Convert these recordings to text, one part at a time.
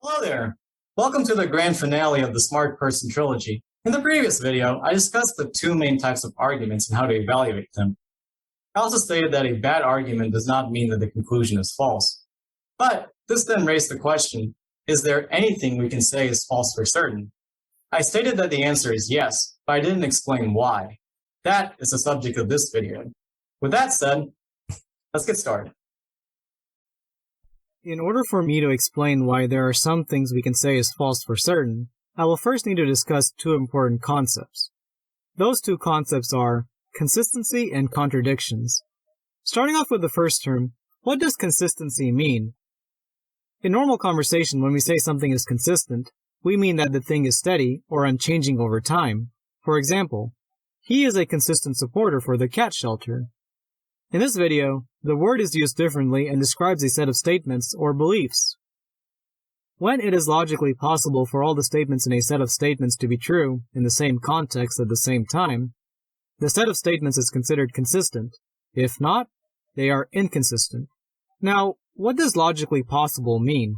Hello there! Welcome to the grand finale of the Smart Person Trilogy. In the previous video, I discussed the two main types of arguments and how to evaluate them. I also stated that a bad argument does not mean that the conclusion is false. But this then raised the question, is there anything we can say is false for certain? I stated that the answer is yes, but I didn't explain why. That is the subject of this video. With that said, let's get started. In order for me to explain why there are some things we can say is false for certain, I will first need to discuss two important concepts. Those two concepts are consistency and contradictions. Starting off with the first term, what does consistency mean? In normal conversation, when we say something is consistent, we mean that the thing is steady or unchanging over time. For example, he is a consistent supporter for the cat shelter. In this video, the word is used differently and describes a set of statements or beliefs. When it is logically possible for all the statements in a set of statements to be true in the same context at the same time, the set of statements is considered consistent. If not, they are inconsistent. Now, what does logically possible mean?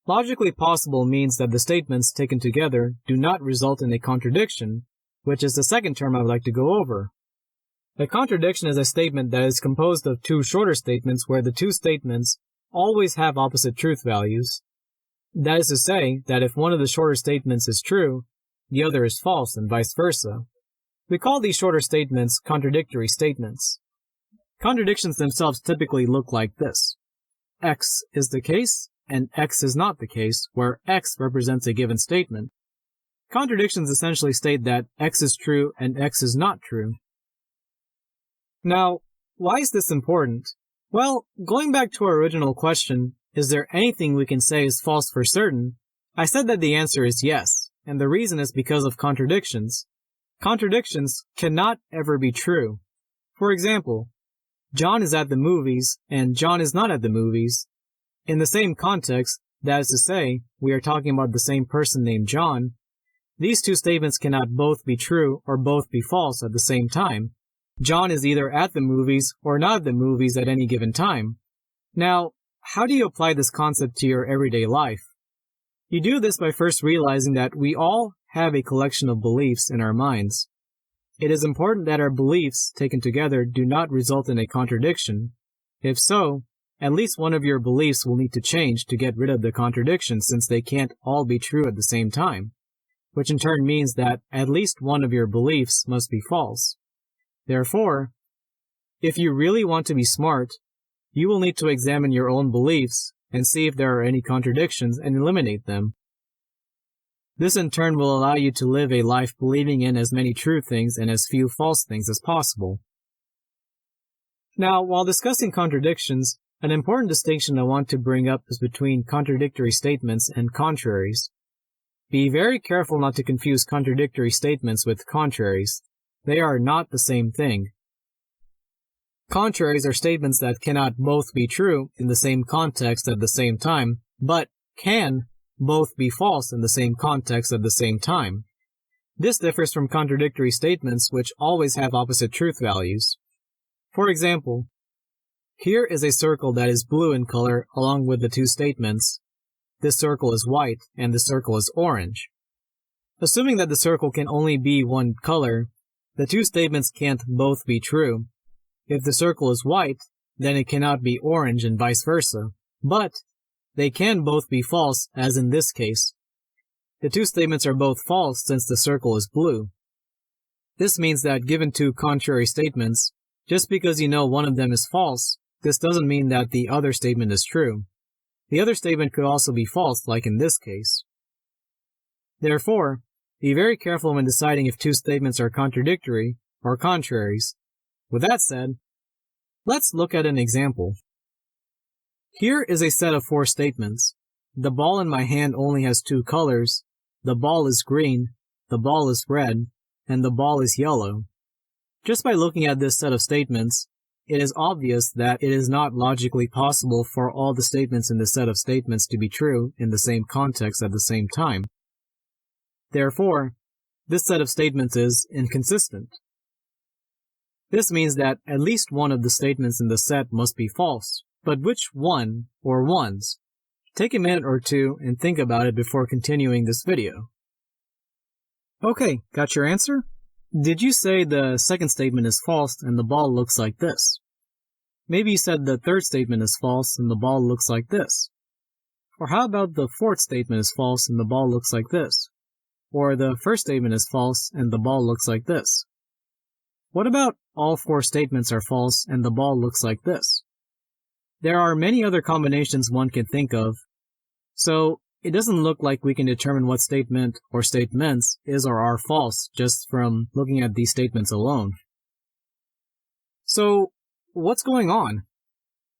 Logically possible means that the statements taken together do not result in a contradiction, which is the second term I would like to go over. A contradiction is a statement that is composed of two shorter statements where the two statements always have opposite truth values. That is to say that if one of the shorter statements is true, the other is false and vice versa. We call these shorter statements contradictory statements. Contradictions themselves typically look like this. X is the case and X is not the case, where X represents a given statement. Contradictions essentially state that X is true and X is not true. Now, why is this important? Well, going back to our original question, is there anything we can say is false for certain? I said that the answer is yes, and the reason is because of contradictions. Contradictions cannot ever be true. For example, John is at the movies and John is not at the movies. In the same context, that is to say, we are talking about the same person named John, these two statements cannot both be true or both be false at the same time. John is either at the movies or not at the movies at any given time. Now, how do you apply this concept to your everyday life? You do this by first realizing that we all have a collection of beliefs in our minds. It is important that our beliefs, taken together, do not result in a contradiction. If so, at least one of your beliefs will need to change to get rid of the contradiction since they can't all be true at the same time, which in turn means that at least one of your beliefs must be false. Therefore, if you really want to be smart, you will need to examine your own beliefs and see if there are any contradictions and eliminate them. This in turn will allow you to live a life believing in as many true things and as few false things as possible. Now, while discussing contradictions, an important distinction I want to bring up is between contradictory statements and contraries. Be very careful not to confuse contradictory statements with contraries. They are not the same thing. Contraries are statements that cannot both be true in the same context at the same time, but can both be false in the same context at the same time. This differs from contradictory statements which always have opposite truth values. For example, here is a circle that is blue in color along with the two statements. This circle is white and this circle is orange. Assuming that the circle can only be one color, the two statements can't both be true. If the circle is white, then it cannot be orange and vice versa. But they can both be false, as in this case. The two statements are both false since the circle is blue. This means that given two contrary statements, just because you know one of them is false, this doesn't mean that the other statement is true. The other statement could also be false, like in this case. Therefore, be very careful when deciding if two statements are contradictory or contraries. With that said, let's look at an example. Here is a set of 4 statements. The ball in my hand only has 2 colors. The ball is green, the ball is red, and the ball is yellow. Just by looking at this set of statements, it is obvious that it is not logically possible for all the statements in the set of statements to be true in the same context at the same time. Therefore, this set of statements is inconsistent. This means that at least one of the statements in the set must be false, but which one or ones? Take a minute or two and think about it before continuing this video. Okay, got your answer? Did you say the second statement is false and the ball looks like this? Maybe you said the third statement is false and the ball looks like this. Or how about the fourth statement is false and the ball looks like this? Or the first statement is false and the ball looks like this? What about all four statements are false and the ball looks like this? There are many other combinations one can think of, so it doesn't look like we can determine what statement or statements is or are false just from looking at these statements alone. So, what's going on?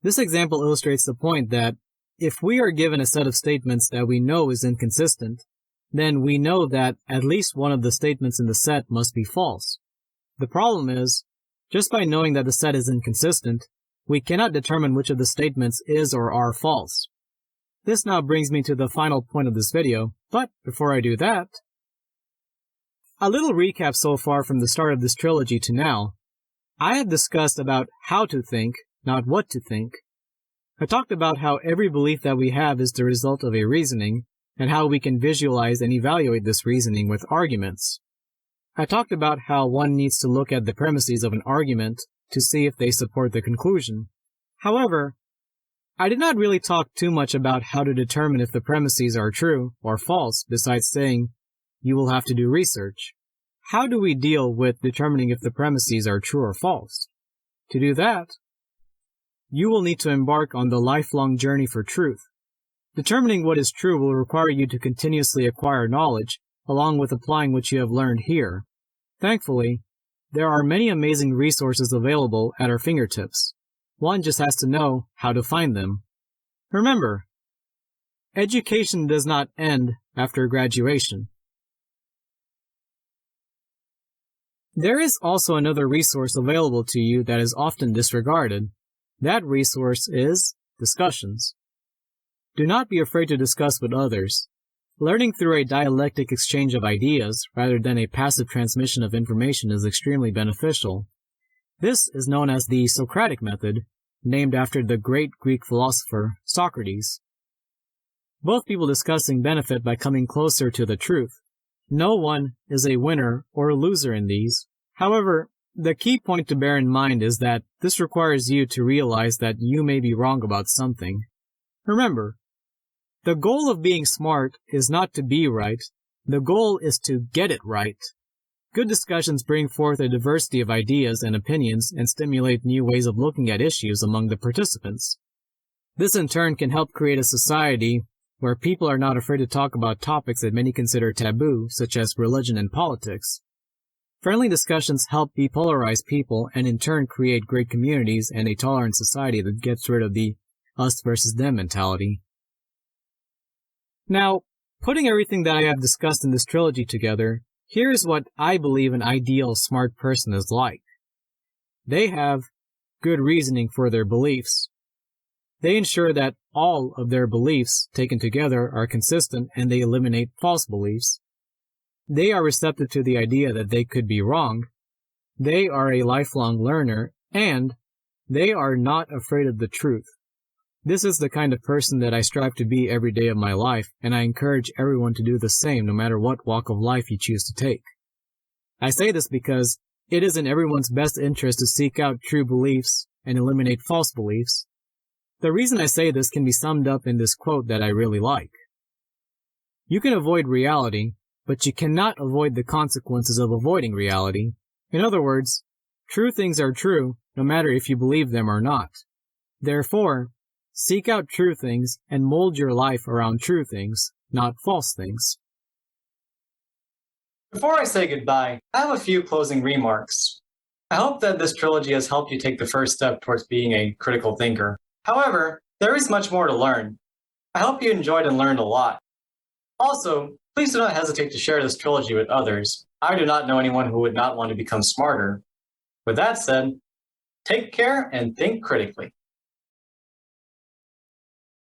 This example illustrates the point that if we are given a set of statements that we know is inconsistent, then we know that at least one of the statements in the set must be false. The problem is, just by knowing that the set is inconsistent, we cannot determine which of the statements is or are false. This now brings me to the final point of this video, but before I do that, a little recap so far from the start of this trilogy to now. I have discussed about how to think, not what to think. I talked about how every belief that we have is the result of a reasoning, and how we can visualize and evaluate this reasoning with arguments. I talked about how one needs to look at the premises of an argument to see if they support the conclusion. However, I did not really talk too much about how to determine if the premises are true or false besides saying, you will have to do research. How do we deal with determining if the premises are true or false? To do that, you will need to embark on the lifelong journey for truth. Determining what is true will require you to continuously acquire knowledge, along with applying what you have learned here. Thankfully, there are many amazing resources available at our fingertips. One just has to know how to find them. Remember, education does not end after graduation. There is also another resource available to you that is often disregarded. That resource is discussions. Do not be afraid to discuss with others. Learning through a dialectic exchange of ideas rather than a passive transmission of information is extremely beneficial. This is known as the Socratic method, named after the great Greek philosopher Socrates. Both people discussing benefit by coming closer to the truth. No one is a winner or a loser in these. However, the key point to bear in mind is that this requires you to realize that you may be wrong about something. Remember, the goal of being smart is not to be right. The goal is to get it right. Good discussions bring forth a diversity of ideas and opinions and stimulate new ways of looking at issues among the participants. This in turn can help create a society where people are not afraid to talk about topics that many consider taboo, such as religion and politics. Friendly discussions help depolarize people and in turn create great communities and a tolerant society that gets rid of the us versus them mentality. Now, putting everything that I have discussed in this trilogy together, here's what I believe an ideal smart person is like. They have good reasoning for their beliefs. They ensure that all of their beliefs taken together are consistent and they eliminate false beliefs. They are receptive to the idea that they could be wrong. They are a lifelong learner and they are not afraid of the truth. This is the kind of person that I strive to be every day of my life, and I encourage everyone to do the same no matter what walk of life you choose to take. I say this because it is in everyone's best interest to seek out true beliefs and eliminate false beliefs. The reason I say this can be summed up in this quote that I really like. You can avoid reality, but you cannot avoid the consequences of avoiding reality. In other words, true things are true no matter if you believe them or not. Therefore, seek out true things and mold your life around true things, not false things. Before I say goodbye, I have a few closing remarks. I hope that this trilogy has helped you take the first step towards being a critical thinker. However, there is much more to learn. I hope you enjoyed and learned a lot. Also, please do not hesitate to share this trilogy with others. I do not know anyone who would not want to become smarter. With that said, take care and think critically.